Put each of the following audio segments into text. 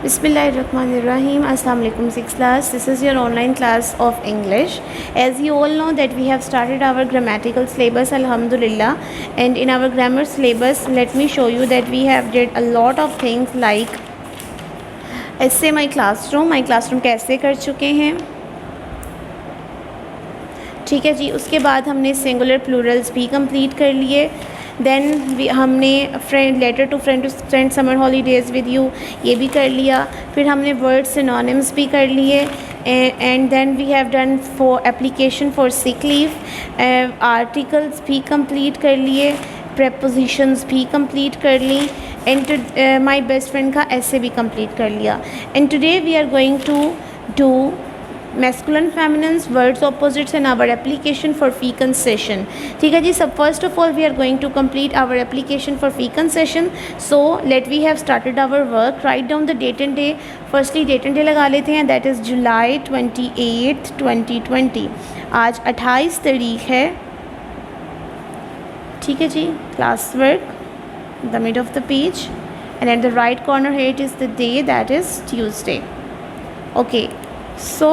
Bismillahirrahmanirrahim. Assalamu alaikum 6th class. This is your online class of English. As you all know that we have started our grammatical syllabus, alhamdulillah, and in our grammar syllabus let me show you that we have did a lot of things like essay my classroom कैसे कर चुके हैं, ठीक है जी। उसके बाद हमने singular Plurals भी कंप्लीट कर लिए। देन हमने letter to friend summer holidays with you ये भी कर लिया। फिर हमने वर्ड सिनोनिम्स भी कर लिए and then we have done for application for sick leave, articles भी कंप्लीट कर लिए, प्रेपोजिशंस भी कंप्लीट कर ली एंड माय बेस्ट फ्रेंड का ऐसे भी कंप्लीट कर लिया। And today we are going to do masculine feminines words opposites and our application for fee concession, ठीक है जी। सब first of all we are going to complete our application for fee concession, so let we have started our work. Write down the date and day. firstly date and day लगा लेते हैं, that is July 28, 2020। आज 28 तारीख है, ठीक है जी। class work the mid of the page and at the right corner here it is the day, that is Tuesday। okay, so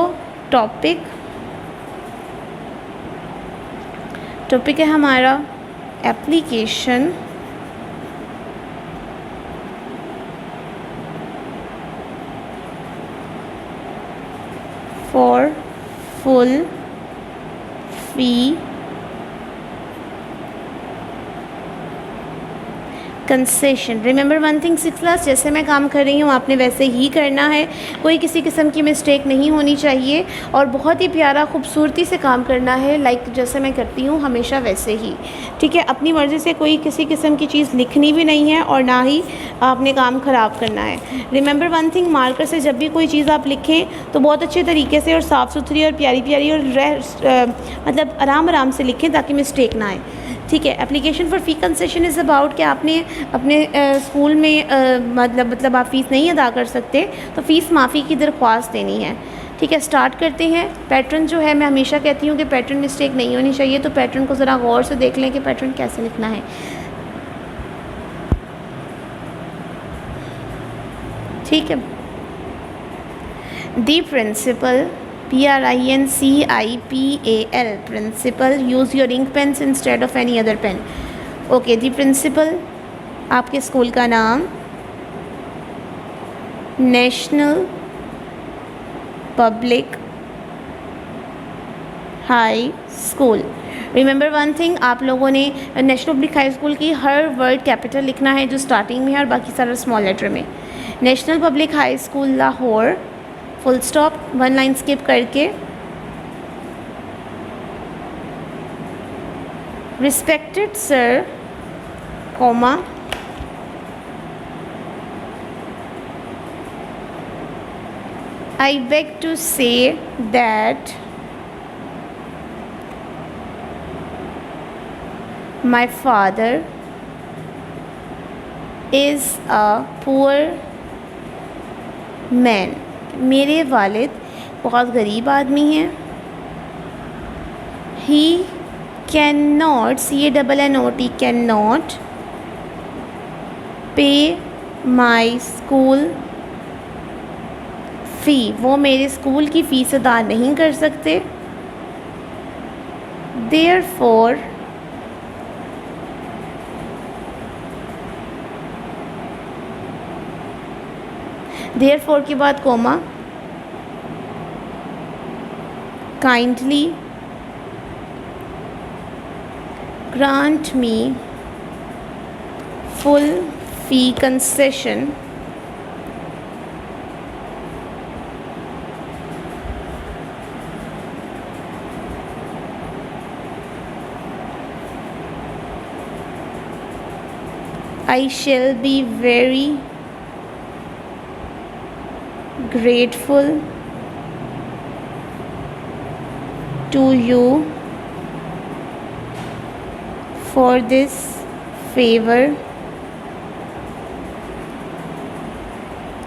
topic है हमारा application for full fee concession. Remember one thing 6th class, जैसे मैं काम कर रही हूँ आपने वैसे ही करना है, कोई किसी किस्म की मिस्टेक नहीं होनी चाहिए और बहुत ही प्यारा खूबसूरती से काम करना है, लाइक जैसे मैं करती हूँ हमेशा वैसे ही, ठीक है। अपनी मर्ज़ी से कोई किसी किस्म की चीज़ लिखनी भी नहीं है और ना ही आपने काम ख़राब करना है। रिमेंबर वन थिंग, मार्कर से जब भी कोई चीज़ आप लिखें तो बहुत अच्छे तरीके से और साफ़ सुथरी और प्यारी प्यारी और मतलब आराम से लिखें ताकि मिस्टेक ना आए, ठीक है। Application for fee concession is about कि आपने अपने स्कूल में मतलब आप फ़ीस नहीं अदा कर सकते तो फ़ीस माफ़ी की दरख्वास्त देनी है, ठीक है। स्टार्ट करते हैं। पैटर्न जो है मैं हमेशा कहती हूँ कि पैटर्न मिस्टेक नहीं होनी चाहिए, तो पैटर्न को ज़रा गौर से देख लें कि पैटर्न कैसे लिखना है, ठीक है। दी principal PRINCIPAL principal, use your ink pens instead of any other pen। Okay, the principal आपके स्कूल का नाम national public high school. Remember one thing, आप लोगों ने नेशनल पब्लिक हाई स्कूल की हर वर्ड कैपिटल लिखना है जो स्टार्टिंग में है और बाकी सारा स्मॉल लेटर में। National public high school Lahore, full stop, one line skip करके। Respected sir, comma, I beg to say that my father is a poor man। मेरे वालिद बहुत गरीब आदमी हैं। He cannot, CANNOT, cannot pay my school फ़ी, वो मेरे स्कूल की फ़ीस अदा नहीं कर सकते। Therefore के बाद coma, kindly grant me full fee concession I shall be very grateful to you for this favor।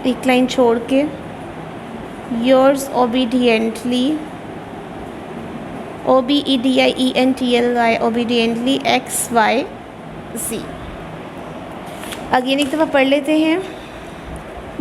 एक लाइन छोड़ के, yours obediently, OBEDIENTLY, obediently XYZ। Again एक दफ़ा पढ़ लेते हैं।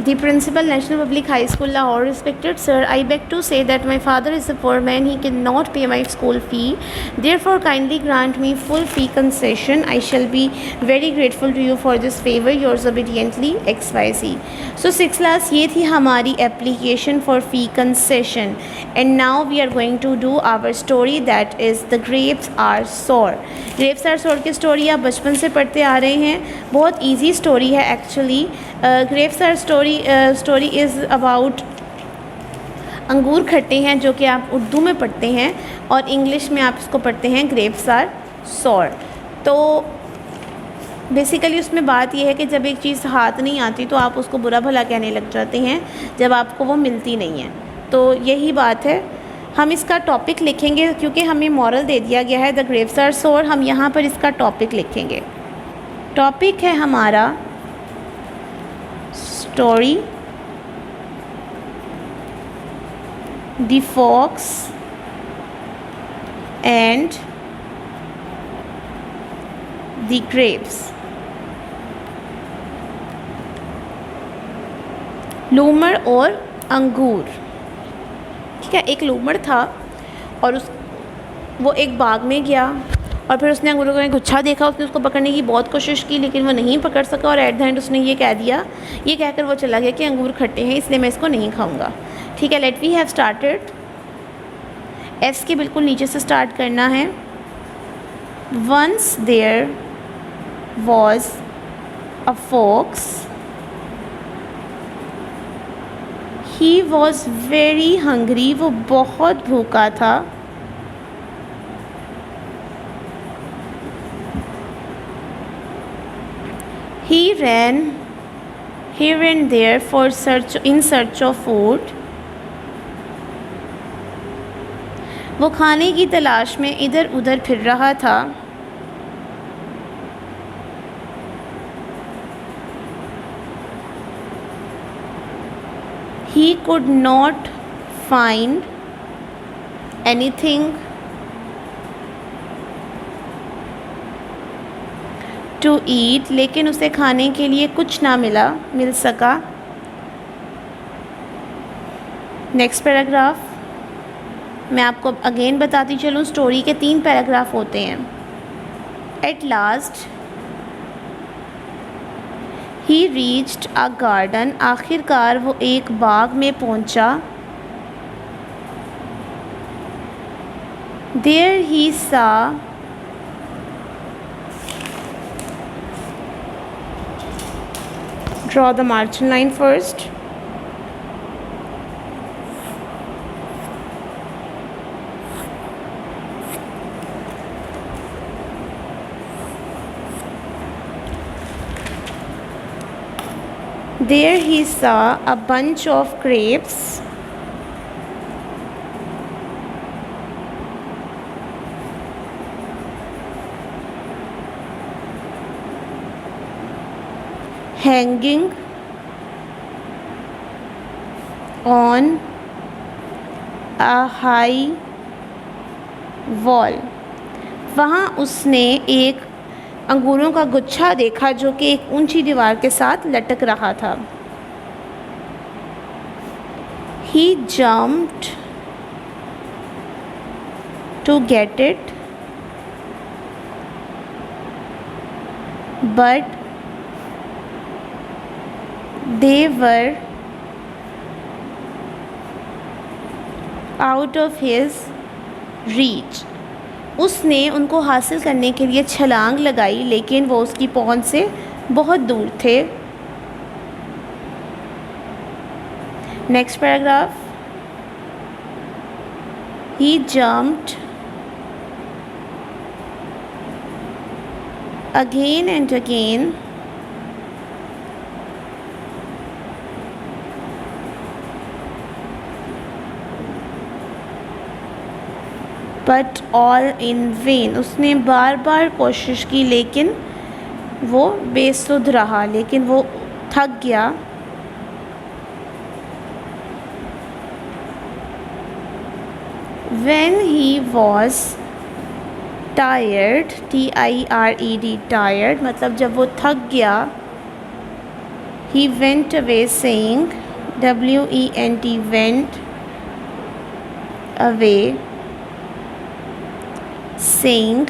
The principal, National Public High School, Lahore. Respected sir, I beg to say that my father is a poor man. He cannot pay my school fee. Therefore, kindly grant me full fee concession. I shall be very grateful to you for this favor. Yours obediently, XYZ. So 6th class, ये थी हमारी application for fee concession. And now we are going to do our story, that is The Grapes Are Sour. Grapes Are Sour की story आप बचपन से पढ़ते आ रहे हैं. बहुत ईजी स्टोरी है actually. Grapes are story is about, अंगूर खट्टे हैं, जो कि आप उर्दू में पढ़ते हैं और इंग्लिश में आप इसको पढ़ते हैं ग्रेप्स आर सॉर. तो बेसिकली उसमें बात यह है कि जब एक चीज़ हाथ नहीं आती तो आप उसको बुरा भला कहने लग जाते हैं जब आपको वो मिलती नहीं है. तो यही बात है. हम इसका टॉपिक लिखेंगे क्योंकि हमें मॉरल दे दिया गया है द ग्रेप्स आर सॉर. हम यहाँ पर इसका टॉपिक लिखेंगे. टॉपिक है हमारा story the fox and the grapes. लूमड़ और अंगूर. ठीक है, एक लूमड़ था और वो एक बाग में गया और फिर उसने अंगूरों का गुच्छा देखा. उसने उसको पकड़ने की बहुत कोशिश की लेकिन वो नहीं पकड़ सका और एट द एंड उसने ये कहकर वो चला गया कि अंगूर खट्टे हैं इसलिए मैं इसको नहीं खाऊंगा. ठीक है, लेट वी हैव स्टार्टेड. एस के बिल्कुल नीचे से स्टार्ट करना है. Once there was a fox. He was very hungry. वो बहुत भूखा था. He ran here and there in search of food. वो खाने की तलाश में इधर उधर फिर रहा था. He could not find anything to eat. लेकिन उसे खाने के लिए कुछ ना मिल सका. नेक्स्ट पैराग्राफ मैं आपको अगेन बताती चलूँ. स्टोरी के 3 पैराग्राफ होते हैं. At last he reached a garden. आखिरकार वो एक बाग में पहुंचा. देयर ही सा draw the margin line first. There he saw a bunch of grapes hanging on a high wall. वहाँ उसने एक अंगूरों का गुच्छा देखा जो कि एक ऊंची दीवार के साथ लटक रहा था. He jumped to get it, but they were out of his reach. उसने उनको हासिल करने के लिए छलांग लगाई लेकिन वो उसकी पहुंच से बहुत दूर थे. Next paragraph. He jumped again and again but all in vain. उसने बार बार कोशिश की लेकिन वो बेसुध रहा, लेकिन वो थक गया. When he was tired, TIRED, tired मतलब जब वो थक गया. He went away saying, W-E-N-T, went away saying,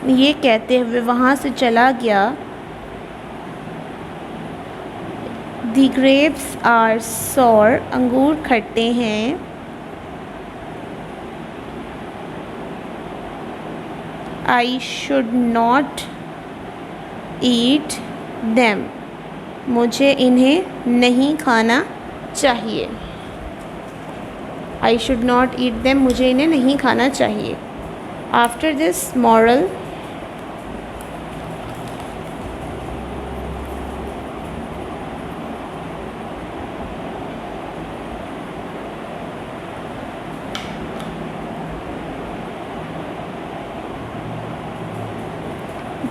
ये कहते हुए वहाँ से चला गया. The grapes are sour, अंगूर खट्टे हैं. I should not eat them, मुझे इन्हें नहीं खाना चाहिए. I should not eat them, मुझे इन्हें नहीं खाना चाहिए. After this, moral.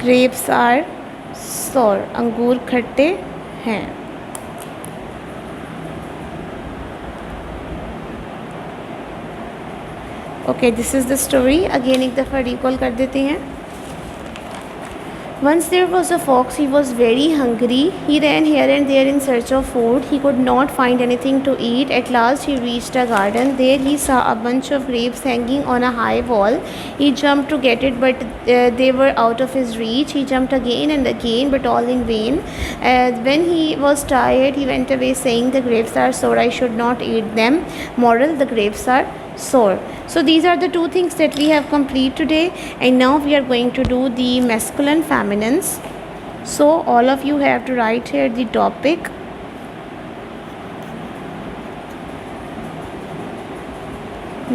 Grapes are sour, अंगूर खट्टे हैं. Okay, this is the story. Again एक दफ़ा रिकॉल कर देते हैं. Once there was a fox. He was very hungry. He ran here and there in search of food. He could not find anything to eat. At last he reached a garden. There he saw a bunch of grapes hanging on a high wall. He jumped to get it, but they were out of his reach. He jumped again and again, but all in vain. When he was tired, he went away saying, the grapes are sour, I should not eat them. Moral: the grapes are sour. So these are the two things that we have complete today, and now we are going to do the masculine feminines. So all of you have to write here the topic,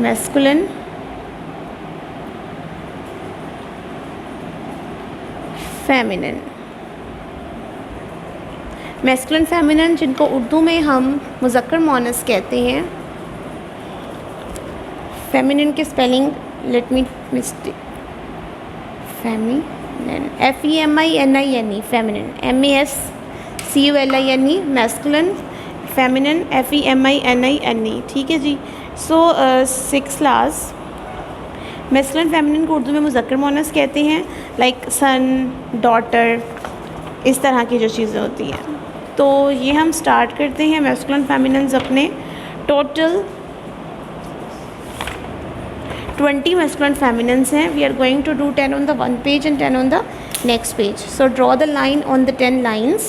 masculine feminine. Masculine feminine जिनको उर्दू में हम मुज़क्कर मोनस कहते हैं. Feminine के spelling let me mistake. Feminine FEMININE, feminine MASCULINE, masculine. Feminine FEMININE. ठीक है जी. सो 6th class. Masculine feminine को उर्दू में मुज़क्कर मोनस कहते हैं. लाइक सन, डॉटर, इस तरह की जो चीज़ें होती हैं. तो ये हम स्टार्ट करते हैं मैस्कुलिन फेमिनिन्स अपने. टोटल 20 masculine feminines हैं. We are going to do 10 on the one page and 10 on the next page. So draw the line on the 10 lines.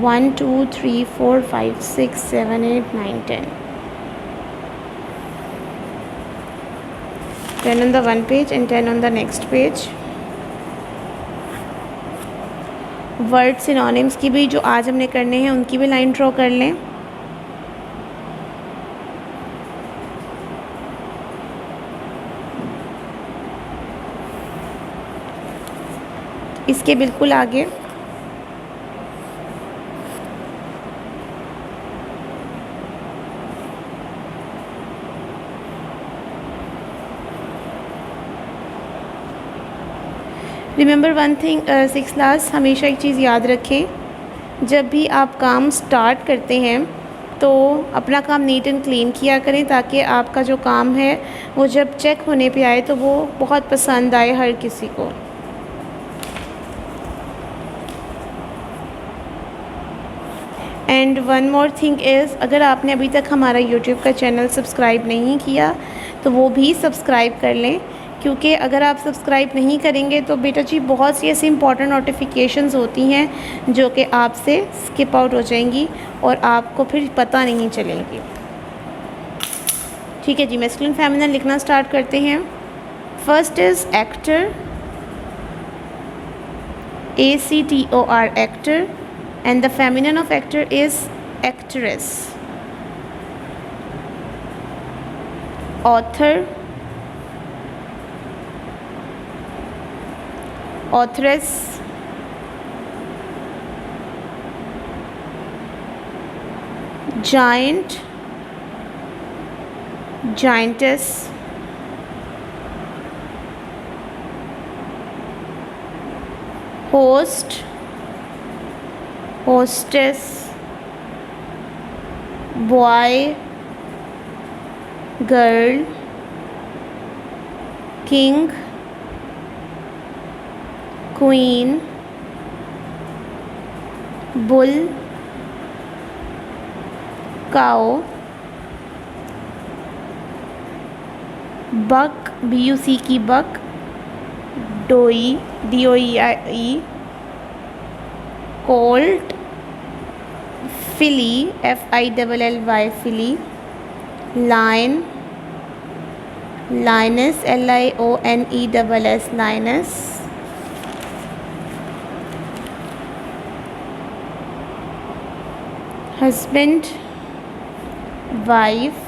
1 2 3 4 5 6 7 8 9 10. 10 on the one page and 10 on the next page. Word synonyms की भी जो आज हमने करने हैं उनकी भी line draw कर लें. इसके बिल्कुल आगे remember one thing 6th class. हमेशा एक चीज़ याद रखें, जब भी आप काम स्टार्ट करते हैं तो अपना काम नीट एंड क्लीन किया करें, ताकि आपका जो काम है वो जब चेक होने पे आए तो वो बहुत पसंद आए हर किसी को. And one more thing is, अगर आपने अभी तक हमारा यूट्यूब का चैनल सब्सक्राइब नहीं किया तो वो भी सब्सक्राइब कर लें, क्योंकि अगर आप सब्सक्राइब नहीं करेंगे तो बेटा जी बहुत सी ऐसी इंपॉर्टेंट नोटिफिकेशंस होती हैं जो कि आपसे स्किप आउट हो जाएंगी और आपको फिर पता नहीं चलेंगी. ठीक है जी. मैस्कुलिन फेमिनिन लिखना स्टार्ट करते हैं. First is actor, ACTOR, actor. And the feminine of actor is actress. Author, authoress. Giant, giantess. Host, hostess. Boy, girl. King, queen. Bull, cow, buck, buck की buck, doe, doe, colt, filly, filly, filly, lion, lioness, lioness, lioness, husband, wife,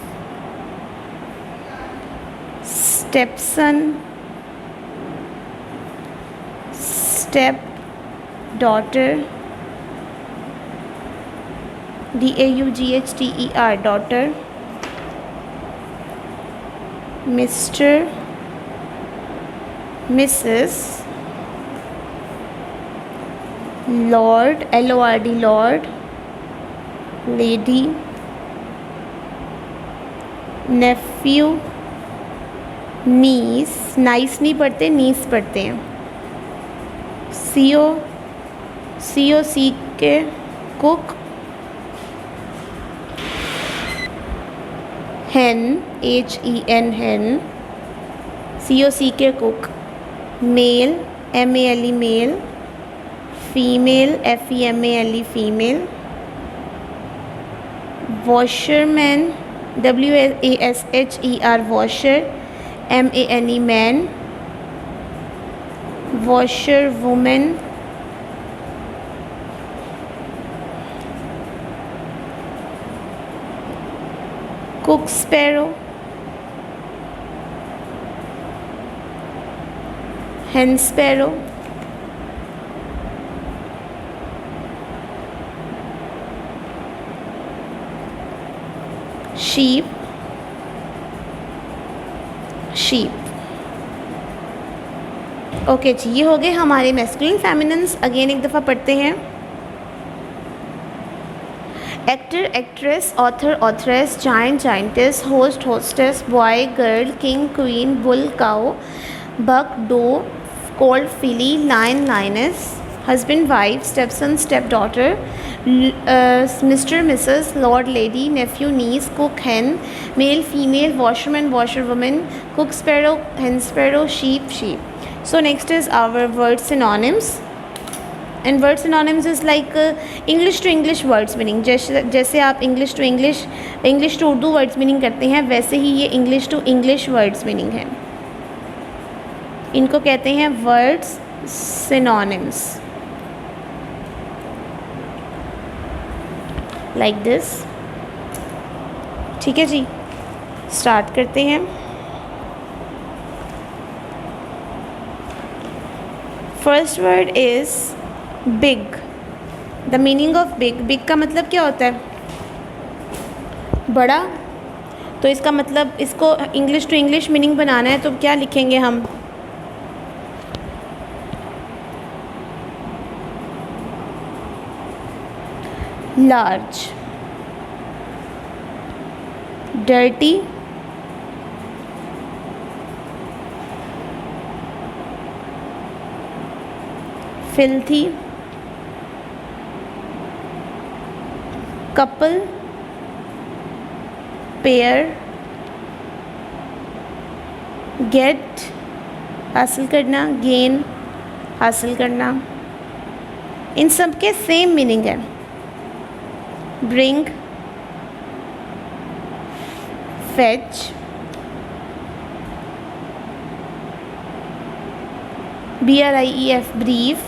stepson, step daughter, daughter, daughter, Mr., Mrs., Lord, Lord, Lord, lady, nephew, niece, nice नहीं पढ़ते, niece पढ़ते हैं, coc के cook, hen, hen, hen, coc के cook, male, male, male, female, female, female, washerman, washer, washer, mane, man, washer, woman, cook sparrow, hen sparrow, sheep, sheep. Okay जी, ये हो गए हमारे मैस्कुलिन फेमिनिन्स. अगेन एक दफ़ा पढ़ते हैं. Actor, actress, author, authoress, giant, giantess, host, hostess, boy, girl, king, queen, bull, cow, buck, doe, colt, filly, lion, lioness, husband, wife, stepson, stepdaughter, Mr., Mrs., Lord, lady, nephew, niece, cook, hen, male, female, washerman, washerwoman, cook sparrow, hen sparrow, sheep, sheep. So next is our word synonyms. And word synonyms is like English to English words meaning. जैसे आप English to English, English to Urdu words meaning करते हैं, वैसे ही ये English to English words meaning है. इनको कहते हैं words synonyms. Like this. ठीक है जी, स्टार्ट करते हैं. First word is big. The meaning of big. Big का मतलब क्या होता है? बड़ा. तो इसका मतलब, इसको इंग्लिश टू इंग्लिश मीनिंग बनाना है तो क्या लिखेंगे हम? large, dirty, filthy, couple, pair, get हासिल करना, gain हासिल करना. इन सब के सेम मीनिंग है. bring, fetch, brief, brief,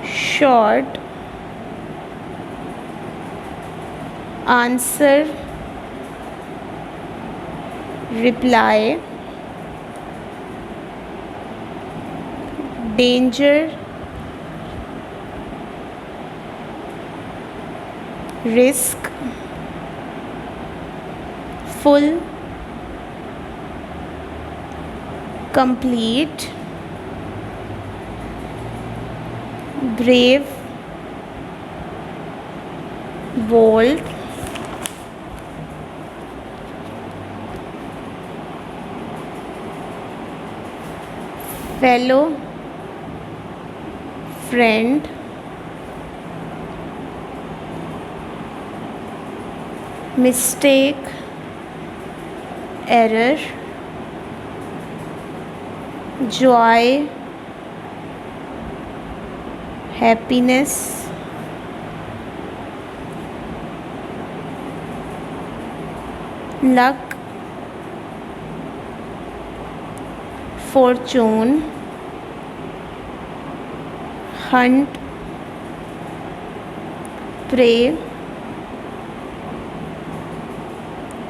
short, answer, reply, danger, risk, full, complete, brave, bold, fellow, friend, mistake, error, joy, happiness, luck, fortune, hunt, pray,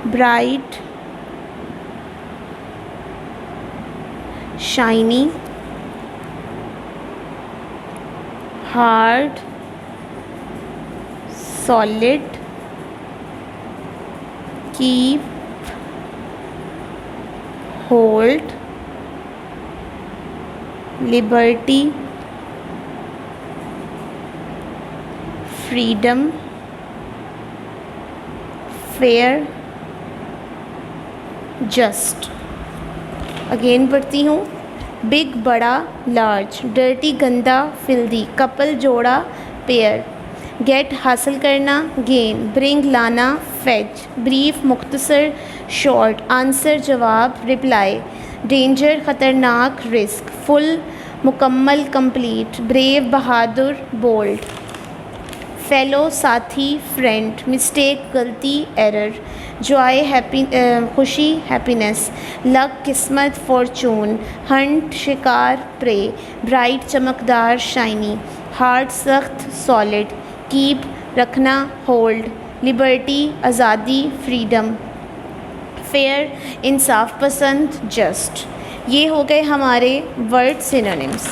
bright, shiny, hard, solid, keep, hold, liberty, freedom, fair, just। Again पढ़ती हूँ। Big बड़ा, large, dirty गंदा, filthy, couple जोड़ा, pair, gate हासिल करना, gain, bring लाना, fetch, brief मुख्तसर, short, answer जवाब, रिप्लाई, डेंजर ख़तरनाक, रिस्क, फुल मुकम्मल कंप्लीट, ब्रेव बहादुर, बोल्ड, फेलो साथी, फ्रेंड, मिस्टेक गलती, एरर, जॉय हैप्पी खुशी, हैप्पीनेस, लक किस्मत, फॉर्चून, हंट शिकार, प्रे, ब्राइट चमकदार, शाइनी, हार्ड सख्त, सॉलिड, कीप रखना, होल्ड, लिबर्टी आज़ादी, फ्रीडम, फेयर इंसाफ पसंद, जस्ट। ये हो गए हमारे वर्ड सिनोनिम्स।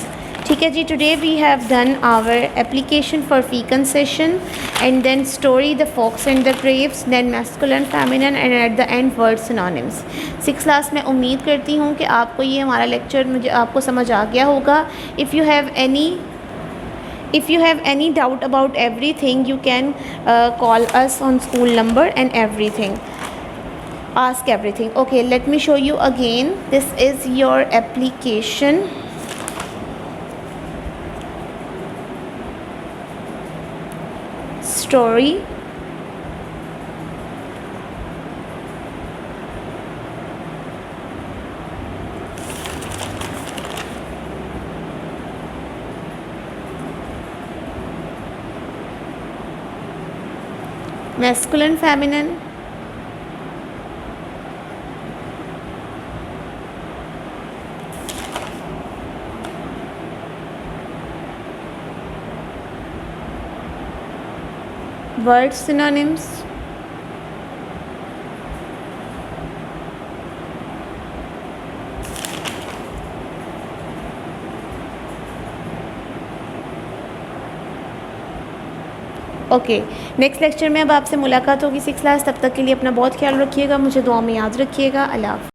ठीक है जी। Today we have done our application for fee concession and then story the fox and the grapes, then masculine feminine and at the end word synonyms. 6th class में उम्मीद करती हूँ कि आपको ये हमारा लेक्चर मुझे आपको समझ आ गया होगा। If you have any doubt about everything, you can call us on school number and everything. Ask everything. Okay, let me show you again. This is your application. Story, masculine feminine, word synonyms, okay. Next lecture में अब आपसे मुलाकात होगी 6th class. तब तक के लिए अपना बहुत ख्याल रखिएगा, मुझे दुआ में याद रखिएगा। अल्लाह हाफ़िज़।